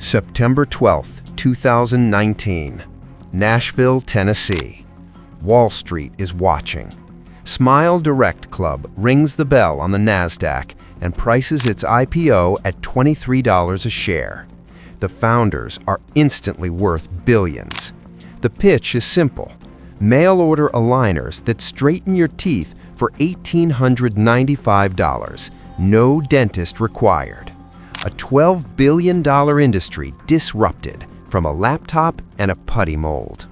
September 12, 2019, Nashville, Tennessee. Wall Street is watching. SmileDirectClub rings the bell on the NASDAQ and prices its IPO at $23 a share. The founders are instantly worth billions. The pitch is simple. Mail-order aligners that straighten your teeth for $1,895. No dentist required. A $12 billion industry disrupted from a laptop and a putty mold.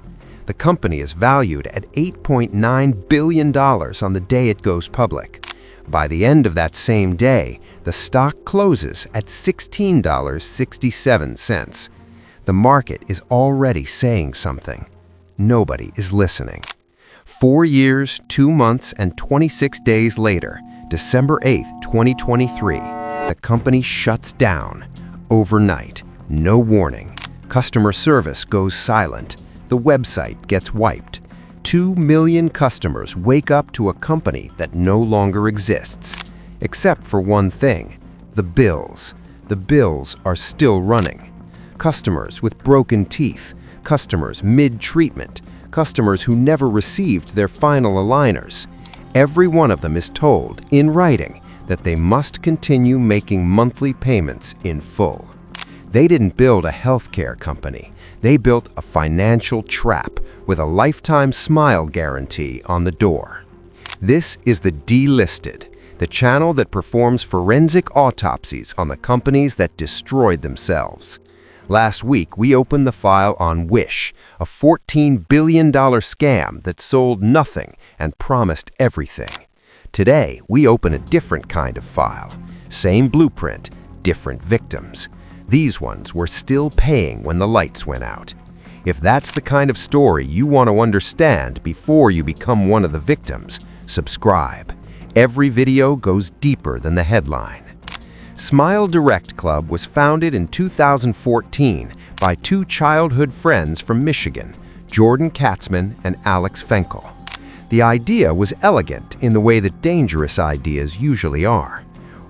The company is valued at $8.9 billion on the day it goes public. By the end of that same day, the stock closes at $16.67. The market is already saying something. Nobody is listening. 4 years, 2 months, and 26 days later, December 8, 2023, the company shuts down. Overnight, no warning. Customer service goes silent. The website gets wiped. 2 million customers wake up to a company that no longer exists. Except for one thing, the bills. The bills are still running. Customers with broken teeth, customers mid-treatment, customers who never received their final aligners. Every one of them is told, in writing, that they must continue making monthly payments in full. They didn't build a healthcare company. They built a financial trap with a lifetime smile guarantee on the door. This is the Delisted, the channel that performs forensic autopsies on the companies that destroyed themselves. Last week, we opened the file on Wish, a $14 billion scam that sold nothing and promised everything. Today, we open a different kind of file. Same blueprint, different victims. These ones were still paying when the lights went out. If that's the kind of story you want to understand before you become one of the victims, subscribe. Every video goes deeper than the headline. SmileDirectClub was founded in 2014 by 2 childhood friends from Michigan, Jordan Katzman and Alex Fenkel. The idea was elegant in the way that dangerous ideas usually are.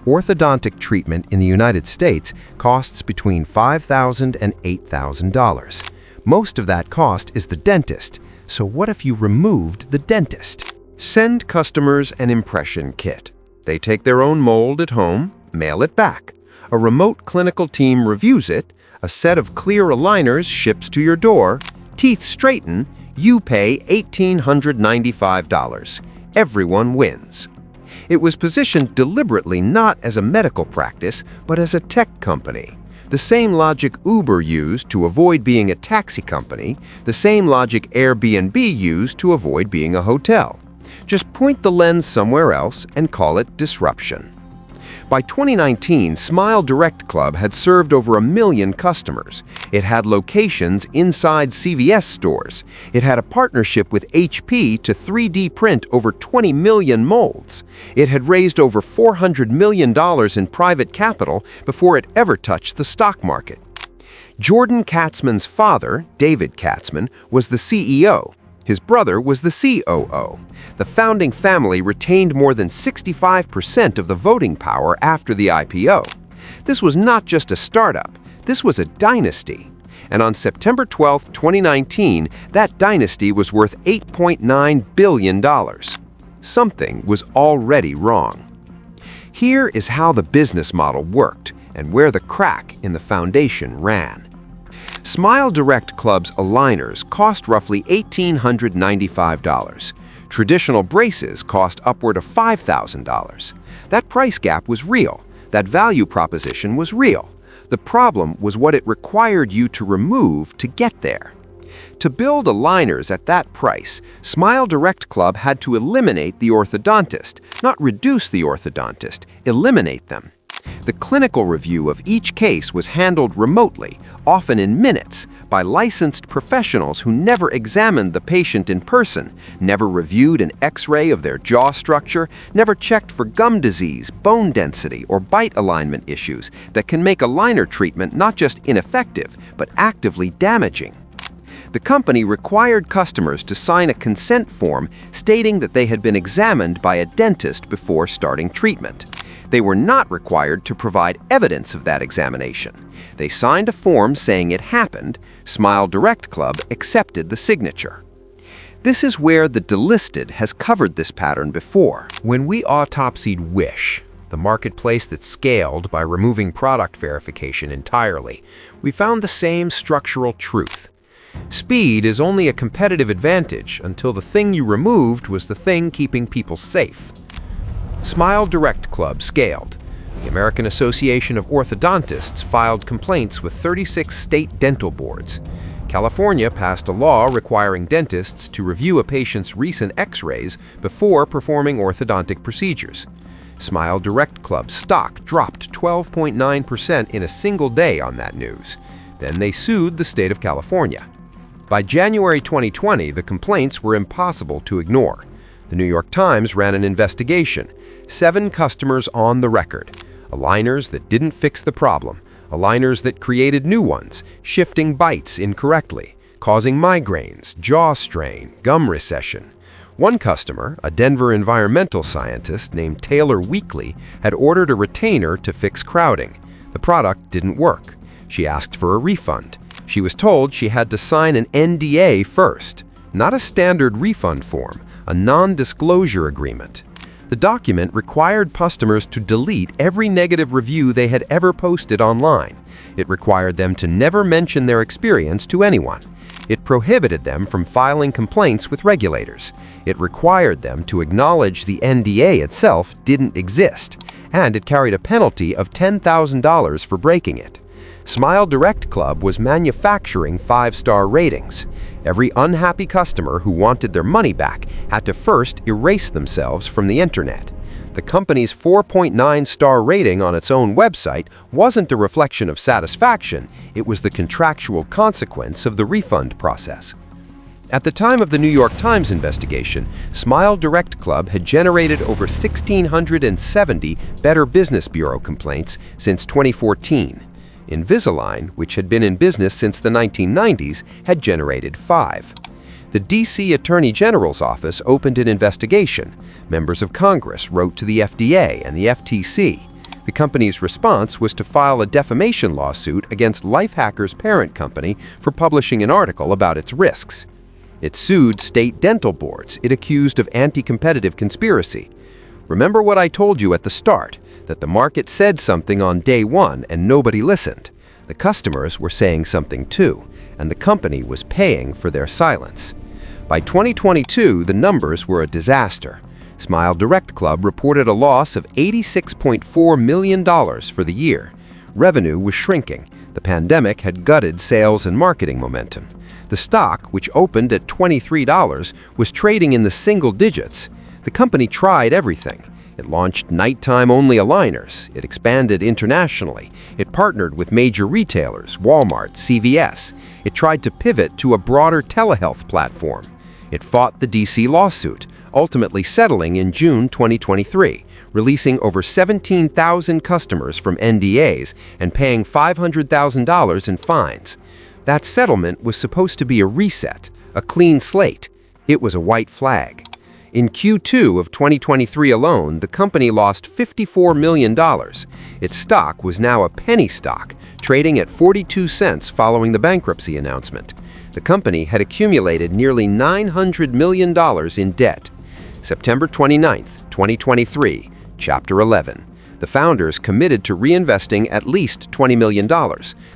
Orthodontic treatment in the United States costs between $5,000 and $8,000. Most of that cost is the dentist, so what if you removed the dentist? Send customers an impression kit. They take their own mold at home, mail it back. A remote clinical team reviews it, a set of clear aligners ships to your door, teeth straighten, you pay $1,895. Everyone wins. It was positioned deliberately not as a medical practice, but as a tech company. The same logic Uber used to avoid being a taxi company, the same logic Airbnb used to avoid being a hotel. Just point the lens somewhere else and call it disruption. By 2019, SmileDirectClub had served over 1 million customers. It had locations inside CVS stores. It had a partnership with HP to 3D print over 20 million molds. It had raised over $400 million in private capital before it ever touched the stock market. Jordan Katzman's father, David Katzman, was the CEO. His brother was the COO. The founding family retained more than 65% of the voting power after the IPO. This was not just a startup, this was a dynasty. And on September 12, 2019, that dynasty was worth $8.9 billion. Something was already wrong. Here is how the business model worked and where the crack in the foundation ran. SmileDirectClub's aligners cost roughly $1,895. Traditional braces cost upward of $5,000. That price gap was real. That value proposition was real. The problem was what it required you to remove to get there. To build aligners at that price, SmileDirectClub had to eliminate the orthodontist, not reduce the orthodontist, eliminate them. The clinical review of each case was handled remotely, often in minutes, by licensed professionals who never examined the patient in person, never reviewed an X-ray of their jaw structure, never checked for gum disease, bone density, or bite alignment issues that can make aligner treatment not just ineffective, but actively damaging. The company required customers to sign a consent form stating that they had been examined by a dentist before starting treatment. They were not required to provide evidence of that examination. They signed a form saying it happened. SmileDirectClub accepted the signature. This is where the Delisted has covered this pattern before. When we autopsied Wish, the marketplace that scaled by removing product verification entirely, we found the same structural truth. Speed is only a competitive advantage until the thing you removed was the thing keeping people safe. SmileDirectClub scaled. The American Association of Orthodontists filed complaints with 36 state dental boards. California passed a law requiring dentists to review a patient's recent x-rays before performing orthodontic procedures. SmileDirectClub stock dropped 12.9% in a single day on that news. Then they sued the state of California. By January 2020, the complaints were impossible to ignore. The New York Times ran an investigation. 7 customers on the record. Aligners that didn't fix the problem. Aligners that created new ones, shifting bites incorrectly, causing migraines, jaw strain, gum recession. One customer, a Denver environmental scientist named Taylor Weekly, had ordered a retainer to fix crowding. The product didn't work. She asked for a refund. She was told she had to sign an NDA first, not a standard refund form, a non-disclosure agreement. The document required customers to delete every negative review they had ever posted online. It required them to never mention their experience to anyone. It prohibited them from filing complaints with regulators. It required them to acknowledge the NDA itself didn't exist, and it carried a penalty of $10,000 for breaking it. SmileDirectClub was manufacturing 5-star ratings. Every unhappy customer who wanted their money back had to first erase themselves from the internet. The company's 4.9-star rating on its own website wasn't a reflection of satisfaction, it was the contractual consequence of the refund process. At the time of the New York Times investigation, SmileDirectClub had generated over 1,670 Better Business Bureau complaints since 2014. Invisalign, which had been in business since the 1990s, had generated 5. The D.C. Attorney General's office opened an investigation. Members of Congress wrote to the FDA and the FTC. The company's response was to file a defamation lawsuit against Lifehacker's parent company for publishing an article about its risks. It sued state dental boards it accused of anti-competitive conspiracy. Remember what I told you at the start, that the market said something on day one and nobody listened. The customers were saying something too, and the company was paying for their silence. By 2022, the numbers were a disaster. SmileDirectClub reported a loss of $86.4 million for the year. Revenue was shrinking. The pandemic had gutted sales and marketing momentum. The stock, which opened at $23, was trading in the single digits. The company tried everything. It launched nighttime-only aligners. It expanded internationally. It partnered with major retailers, Walmart, CVS. It tried to pivot to a broader telehealth platform. It fought the D.C. lawsuit, ultimately settling in June 2023, releasing over 17,000 customers from NDAs and paying $500,000 in fines. That settlement was supposed to be a reset, a clean slate. It was a white flag. In Q2 of 2023 alone, the company lost $54 million. Its stock was now a penny stock, trading at 42 cents following the bankruptcy announcement. The company had accumulated nearly $900 million in debt. September 29, 2023, Chapter 11. The founders committed to reinvesting at least $20 million.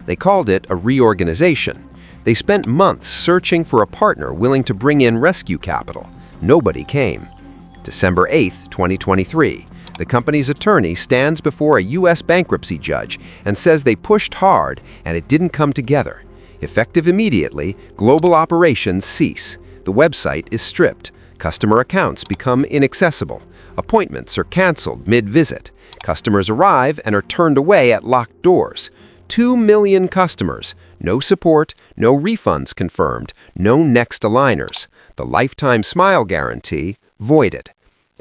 They called it a reorganization. They spent months searching for a partner willing to bring in rescue capital. Nobody came. December 8, 2023. The company's attorney stands before a U.S. bankruptcy judge and says they pushed hard and it didn't come together. Effective immediately, global operations cease. The website is stripped. Customer accounts become inaccessible. Appointments are canceled mid-visit. Customers arrive and are turned away at locked doors. 2 million customers. No support, no refunds confirmed, no next aligners. The lifetime smile guarantee voided.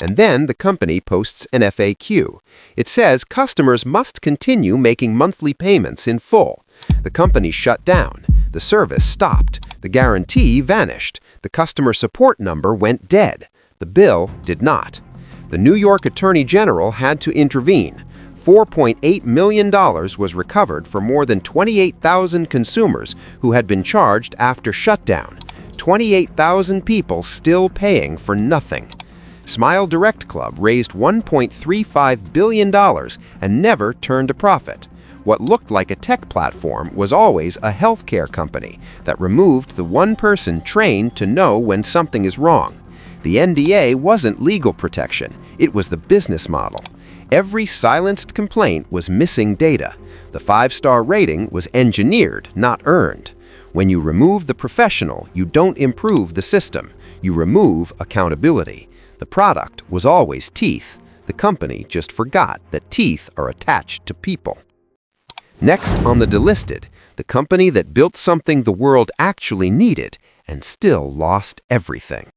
And then the company posts an FAQ. It says customers must continue making monthly payments in full. The company shut down. The service stopped. The guarantee vanished. The customer support number went dead. The bill did not. The New York Attorney General had to intervene. $4.8 million was recovered for more than 28,000 consumers who had been charged after shutdown. 28,000 people still paying for nothing. SmileDirectClub raised $1.35 billion and never turned a profit. What looked like a tech platform was always a healthcare company that removed the one person trained to know when something is wrong. The NDA wasn't legal protection, it was the business model. Every silenced complaint was missing data. The 5-star rating was engineered, not earned. When you remove the professional, you don't improve the system. You remove accountability. The product was always teeth. The company just forgot that teeth are attached to people. Next on the Delisted, the company that built something the world actually needed and still lost everything.